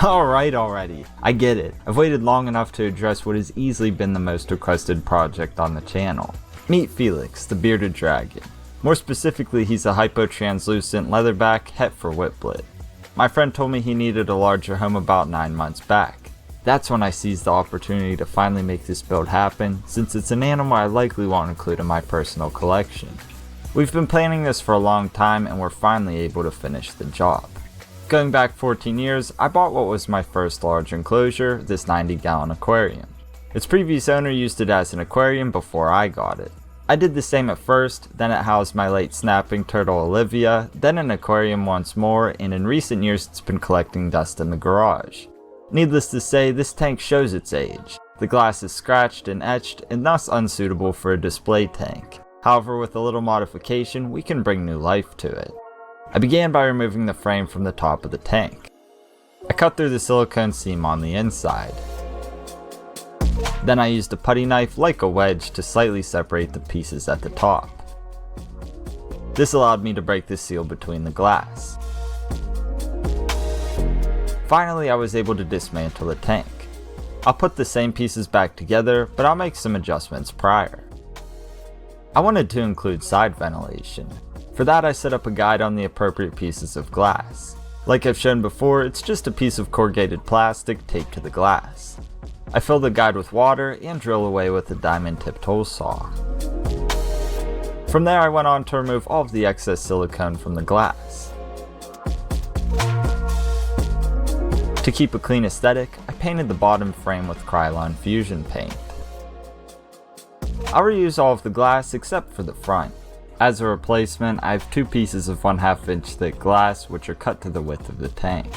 Alright already, I get it. I've waited long enough to address what has easily been the most requested project on the channel. Meet Felix, the bearded dragon. More specifically, he's a hypo-translucent leatherback het for Whiplet. My friend told me he needed a larger home about 9 months back. That's when I seized the opportunity to finally make this build happen, since it's an animal I likely won't include in my personal collection. We've been planning this for a long time and we're finally able to finish the job. Going back 14 years, I bought what was my first large enclosure, this 90-gallon aquarium. Its previous owner used it as an aquarium before I got it. I did the same at first, then it housed my late snapping turtle Olivia, then an aquarium once more, and in recent years it's been collecting dust in the garage. Needless to say, this tank shows its age. The glass is scratched and etched, and thus unsuitable for a display tank. However, with a little modification, we can bring new life to it. I began by removing the frame from the top of the tank. I cut through the silicone seam on the inside. Then I used a putty knife like a wedge to slightly separate the pieces at the top. This allowed me to break the seal between the glass. Finally, I was able to dismantle the tank. I'll put the same pieces back together, but I'll make some adjustments prior. I wanted to include side ventilation. For that, I set up a guide on the appropriate pieces of glass. Like I've shown before, it's just a piece of corrugated plastic taped to the glass. I fill the guide with water and drill away with a diamond-tipped hole saw. From there, I went on to remove all of the excess silicone from the glass. To keep a clean aesthetic, I painted the bottom frame with Krylon Fusion paint. I'll reuse all of the glass except for the front. As a replacement, I have 2 pieces of 1/2 inch thick glass which are cut to the width of the tank.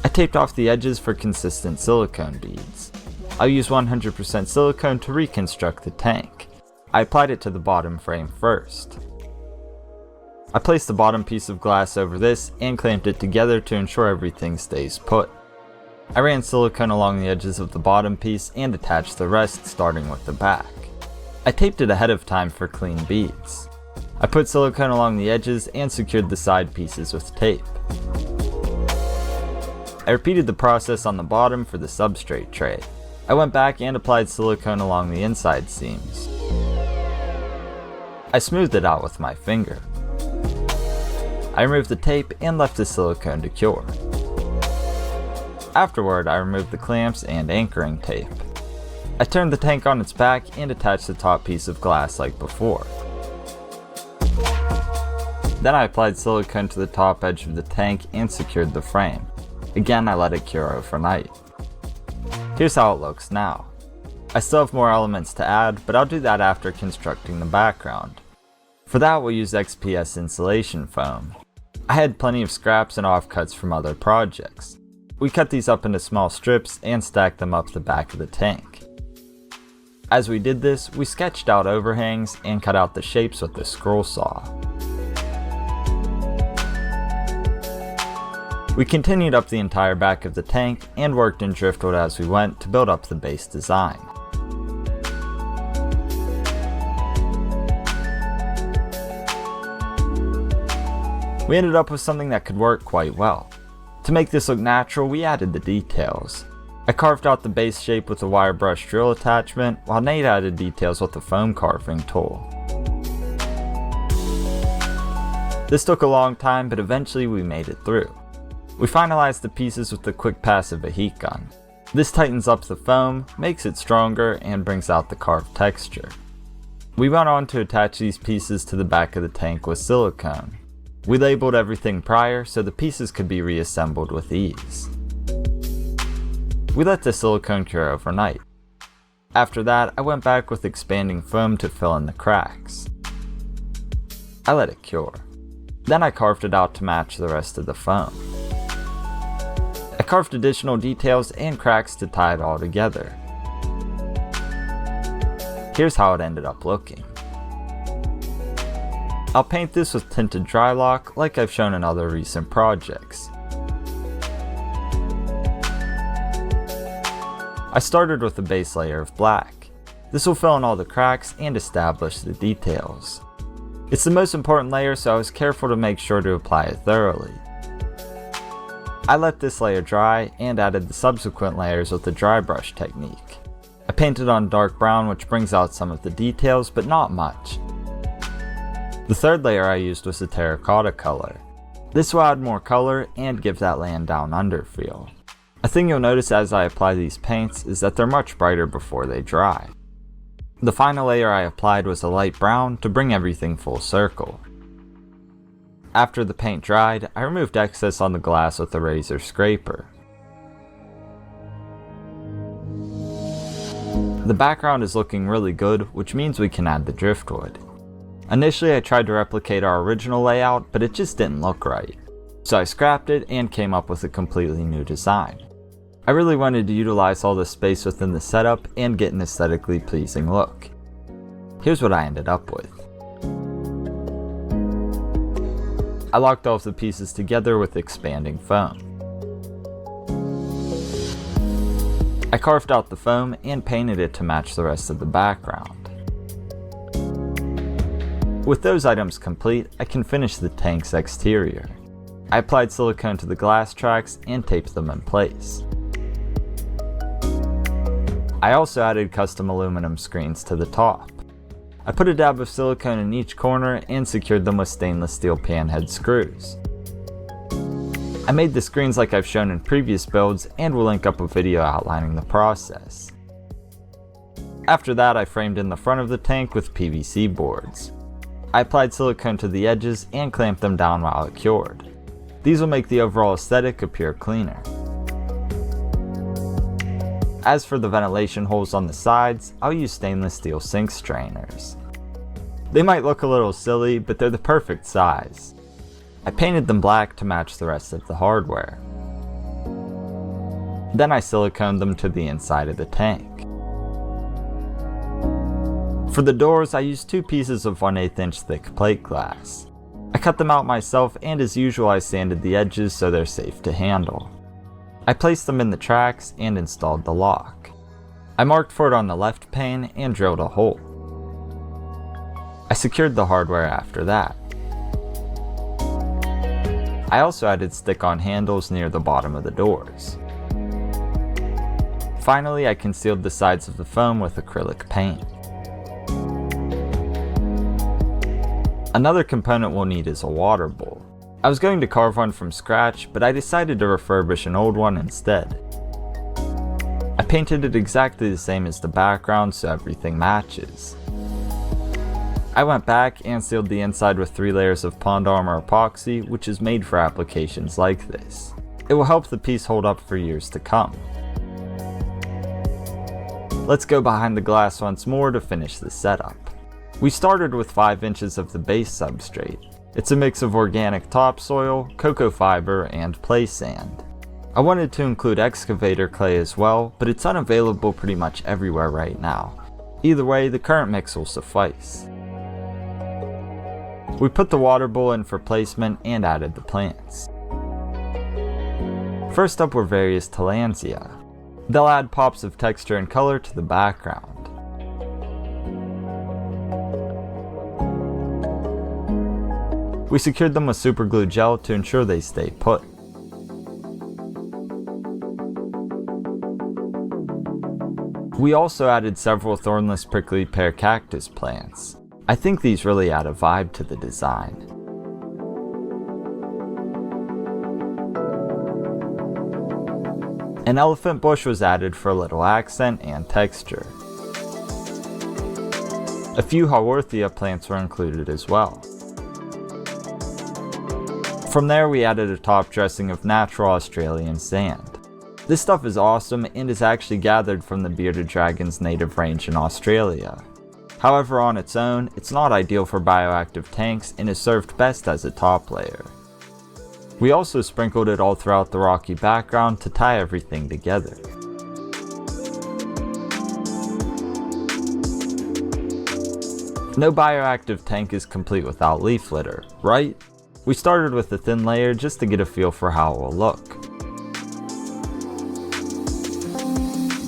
I taped off the edges for consistent silicone beads. I'll use 100% silicone to reconstruct the tank. I applied it to the bottom frame first. I placed the bottom piece of glass over this and clamped it together to ensure everything stays put. I ran silicone along the edges of the bottom piece and attached the rest starting with the back. I taped it ahead of time for clean beads. I put silicone along the edges and secured the side pieces with tape. I repeated the process on the bottom for the substrate tray. I went back and applied silicone along the inside seams. I smoothed it out with my finger. I removed the tape and left the silicone to cure. Afterward, I removed the clamps and anchoring tape. I turned the tank on its back and attached the top piece of glass like before. Then I applied silicone to the top edge of the tank and secured the frame. Again, I let it cure overnight. Here's how it looks now. I still have more elements to add, but I'll do that after constructing the background. For that, we'll use XPS insulation foam. I had plenty of scraps and offcuts from other projects. We cut these up into small strips and stacked them up the back of the tank. As we did this, we sketched out overhangs and cut out the shapes with the scroll saw. We continued up the entire back of the tank and worked in driftwood as we went to build up the base design. We ended up with something that could work quite well. To make this look natural, we added the details. I carved out the base shape with a wire brush drill attachment, while Nate added details with the foam carving tool. This took a long time, but eventually we made it through. We finalized the pieces with the quick pass of a heat gun. This tightens up the foam, makes it stronger, and brings out the carved texture. We went on to attach these pieces to the back of the tank with silicone. We labeled everything prior so the pieces could be reassembled with ease. We let the silicone cure overnight. After that, I went back with expanding foam to fill in the cracks. I let it cure. Then I carved it out to match the rest of the foam. I carved additional details and cracks to tie it all together. Here's how it ended up looking. I'll paint this with tinted Drylock like I've shown in other recent projects. I started with a base layer of black. This will fill in all the cracks and establish the details. It's the most important layer, so I was careful to make sure to apply it thoroughly. I let this layer dry and added the subsequent layers with the dry brush technique. I painted on dark brown, which brings out some of the details, but not much. The third layer I used was a terracotta color. This will add more color and give that land down under feel. A thing you'll notice as I apply these paints is that they're much brighter before they dry. The final layer I applied was a light brown to bring everything full circle. After the paint dried, I removed excess on the glass with a razor scraper. The background is looking really good, which means we can add the driftwood. Initially I tried to replicate our original layout, but it just didn't look right. So I scrapped it and came up with a completely new design. I really wanted to utilize all the space within the setup and get an aesthetically pleasing look. Here's what I ended up with. I locked all of the pieces together with expanding foam. I carved out the foam and painted it to match the rest of the background. With those items complete, I can finish the tank's exterior. I applied silicone to the glass tracks and taped them in place. I also added custom aluminum screens to the top. I put a dab of silicone in each corner and secured them with stainless steel panhead screws. I made the screens like I've shown in previous builds and will link up a video outlining the process. After that, I framed in the front of the tank with PVC boards. I applied silicone to the edges and clamped them down while it cured. These will make the overall aesthetic appear cleaner. As for the ventilation holes on the sides, I'll use stainless steel sink strainers. They might look a little silly, but they're the perfect size. I painted them black to match the rest of the hardware. Then I siliconed them to the inside of the tank. For the doors, I used 2 pieces of 1/8 inch thick plate glass. I cut them out myself, and as usual I sanded the edges so they're safe to handle. I placed them in the tracks and installed the lock. I marked for it on the left pane and drilled a hole. I secured the hardware after that. I also added stick-on handles near the bottom of the doors. Finally, I concealed the sides of the foam with acrylic paint. Another component we'll need is a water bowl. I was going to carve one from scratch, but I decided to refurbish an old one instead. I painted it exactly the same as the background so everything matches. I went back and sealed the inside with 3 layers of Pond Armor epoxy, which is made for applications like this. It will help the piece hold up for years to come. Let's go behind the glass once more to finish the setup. We started with 5 inches of the base substrate. It's a mix of organic topsoil, cocoa fiber, and play sand. I wanted to include excavator clay as well, but it's unavailable pretty much everywhere right now. Either way, the current mix will suffice. We put the water bowl in for placement and added the plants. First up were various tillandsia. They'll add pops of texture and color to the background. We secured them with super glue gel to ensure they stay put. We also added several thornless prickly pear cactus plants. I think these really add a vibe to the design. An elephant bush was added for a little accent and texture. A few Haworthia plants were included as well. From there we added a top dressing of natural Australian sand. This stuff is awesome and is actually gathered from the bearded dragon's native range in Australia. However, on its own, it's not ideal for bioactive tanks and is served best as a top layer. We also sprinkled it all throughout the rocky background to tie everything together. No bioactive tank is complete without leaf litter, right? We started with a thin layer just to get a feel for how it will look.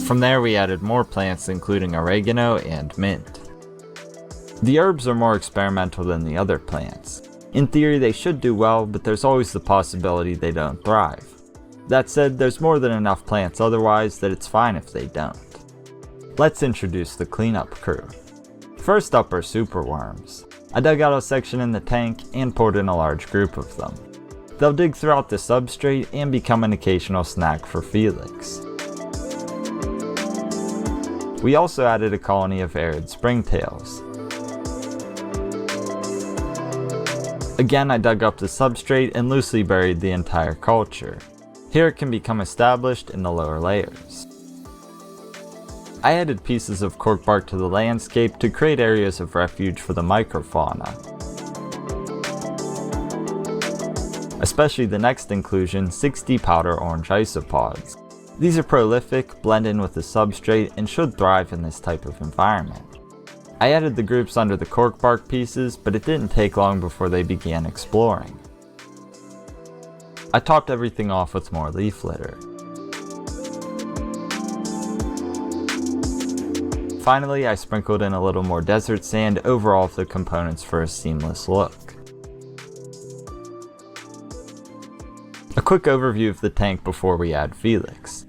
From there we added more plants including oregano and mint. The herbs are more experimental than the other plants. In theory they should do well, but there's always the possibility they don't thrive. That said, there's more than enough plants otherwise that it's fine if they don't. Let's introduce the cleanup crew. First up are superworms. I dug out a section in the tank and poured in a large group of them. They'll dig throughout the substrate and become an occasional snack for Felix. We also added a colony of Arid springtails. Again, I dug up the substrate and loosely buried the entire culture. Here it can become established in the lower layers. I added pieces of cork bark to the landscape to create areas of refuge for the microfauna. Especially the next inclusion, 60 powder orange isopods. These are prolific, blend in with the substrate, and should thrive in this type of environment. I added the groups under the cork bark pieces, but it didn't take long before they began exploring. I topped everything off with more leaf litter. Finally, I sprinkled in a little more desert sand over all of the components for a seamless look. A quick overview of the tank before we add Felix.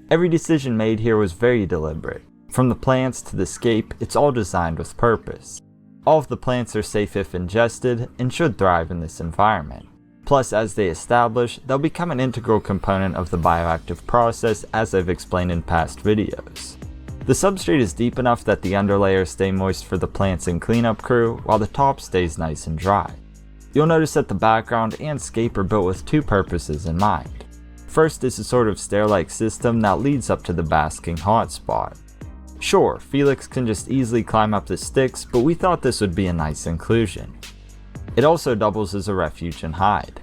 Every decision made here was very deliberate. From the plants to the scape, it's all designed with purpose. All of the plants are safe if ingested and should thrive in this environment. Plus, as they establish, they'll become an integral component of the bioactive process, as I've explained in past videos. The substrate is deep enough that the underlayers stay moist for the plants and cleanup crew, while the top stays nice and dry. You'll notice that the background and scape are built with two purposes in mind. First is a sort of stair-like system that leads up to the basking hotspot. Sure, Felix can just easily climb up the sticks, but we thought this would be a nice inclusion. It also doubles as a refuge and hide.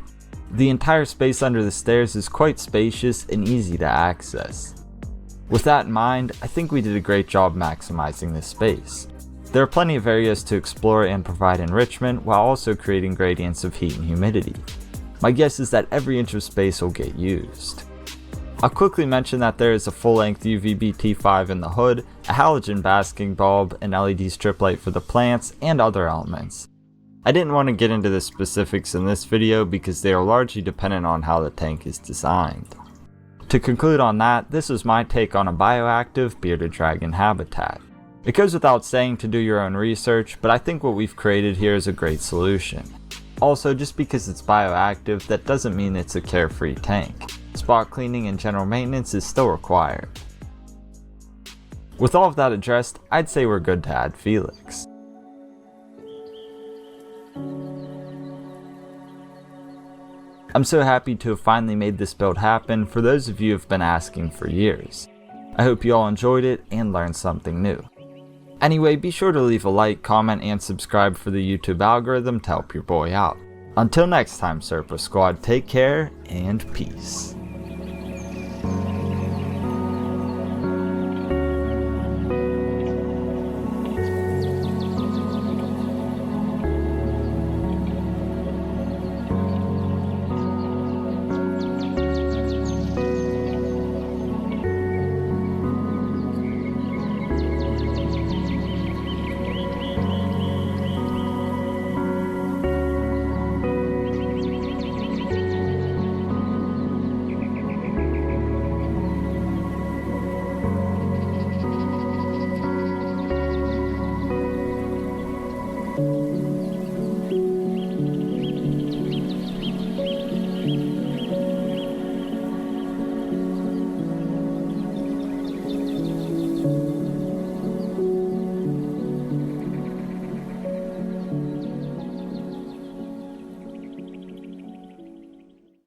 The entire space under the stairs is quite spacious and easy to access. With that in mind, I think we did a great job maximizing this space. There are plenty of areas to explore and provide enrichment while also creating gradients of heat and humidity. My guess is that every inch of space will get used. I'll quickly mention that there is a full-length UVB T5 in the hood, a halogen basking bulb, an LED strip light for the plants, and other elements. I didn't want to get into the specifics in this video because they are largely dependent on how the tank is designed. To conclude on that, this is my take on a bioactive bearded dragon habitat. It goes without saying to do your own research, but I think what we've created here is a great solution. Also, just because it's bioactive, that doesn't mean it's a carefree tank. Spot cleaning and general maintenance is still required. With all of that addressed, I'd say we're good to add Felix. I'm so happy to have finally made this build happen for those of you who have been asking for years. I hope you all enjoyed it and learned something new. Anyway, be sure to leave a like, comment, and subscribe for the YouTube algorithm to help your boy out. Until next time, Serpa Squad, take care and peace.